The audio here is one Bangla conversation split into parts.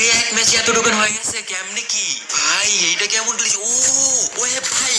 আরে এক ম্যাচে এত টোকেন হয়ে গেছে কেমনে কি ভাই? এইটা কেমন গ্লিচ? ও ওয়ে ভাই,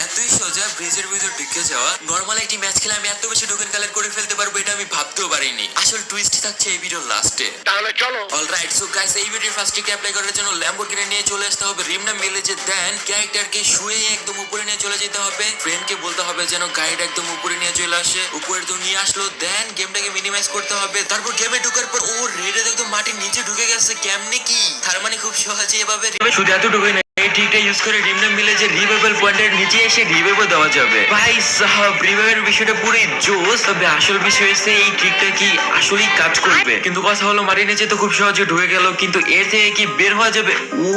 এতই সোজা ব্রিজের ভিতর ঢুকে যাওয়া। নরমাল একটি ম্যাচ খেলে আমি এত বেশি টোকেন কালেক্ট করে ফেলতে পারবো এটা আমি ভাবতেও পারিনি। আসল টুইস্ট থাকছে এই ভিডিওর লাস্টে। তাহলে চলো। অলরাইট, সো গাইস এই ভিডিওর ফার্স্ট ট্রিক অ্যাপ্লাই করার জন্য ল্যাম্বরগিনি নিয়ে চলে আসতে হবে রিমনা ভিলেজে। দেন ক্যারেক্টারকে শুয়ে একদম উপরে নিয়ে চলে যেতে হবে। ফ্রেন্ডকে বলতে হবে যেন গাইড একদম উপরে নিয়ে চলে আসে। উপরে তো নিয়ে আসলো। দেন গেমটাকে মিনিমাইজ করতে হবে। তারপর গেমে ঢোকার পর ও রেডে একদম মাটির নিচে ঢুকে গেছে। কেমনে কি? তার মানে খুব সহজে এভাবে শুধু এতটুকুই না, এই ট্রিকটা ইউজ করে রিমনা ভিলেজের রিভাইভাল পয়েন্টের নিচে এসে রিভাইভ দেওয়া যাবে। ভাই সাহাব, রিভাইভের বিষয়টা পুরো জোস। তবে আসল বিষয় হচ্ছে এই ট্রিকটা কি আসলেই কাজ করবে। কিন্তু কথা হলো মাটির নিচে তো খুব সহজে ঢুকে গেল, কিন্তু এর থেকে কি বের হওয়া যাবে? ও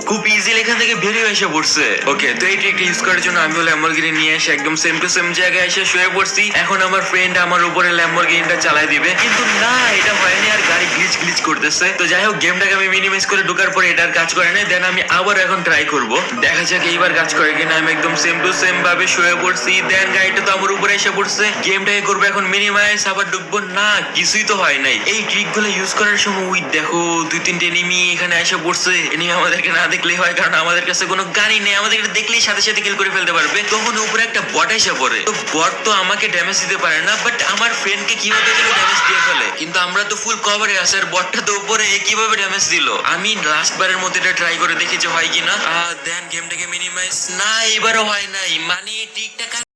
খুব ইজিলি এখান থেকে বের হয়ে এসে পড়ছে। ওকে, তো এই ট্রিকটা ইউজ করার জন্য আমি ল্যাম্বরগিনি নিয়ে এসে একদম সেম টু সেম জায়গায় এসে শুয়ে পড়ছি। এখন আমার ফ্রেন্ড আমার উপরে ল্যাম্বরগিনিটা চালায় দিবে, কিন্তু না, এটা হয়নি। আর গাড়ি গ্লিচ গ্লিচ করতেছে। তো যাই হোক, গেমটাকে আমি মিনিমাইজ করে ঢোকার পরে এটার কাজ করে নাই। দেন আমি আবার এখন ট্রাই করব, দেখা যাক এইবার কাজ করে কিনা। আমি একদম সেম টু সেম ভাবে শুয়ে পড়ছি। দেন গাড়িটা তো আমার উপরে এসে পড়ছে। গেমটাকে করবো এখন মিনিমাইজ, আবার ঢুকবো না, কিছুই তো হয় নাই। এই ট্রিক গুলো ইউজ করার সময় ওই দেখো 2-3টে এনিমি এখানে এসে পড়ছে। এনিমি আমাদেরকে না দেখলেই হয়, কারণ আমাদের কাছে কোনো গাড়ি নেই। আমাদেরকে দেখলেই সাথে সাথে কিল করে ফেলতে পারবে। তখন উপরে একটা বট এসে পড়ে। তো বট তো আমাকে ড্যামেজ দিতে পারে না, বাট আমার ফ্রেন্ডকে কিভাবে যেন ড্যামেজ দিয়ে ফেলে। কিন্তু আমরা তো ফুল কভারে আছি, আর বটটা তো উপরে কিভাবে ড্যামেজ দিল। আমি লাস্ট বারের মধ্যে এটা ট্রাই করে দেখি যে হয় কিনা। দেন গেমটাকে মিনিমাইজ, না এবারও হয় নাই। মানে ট্রিকটা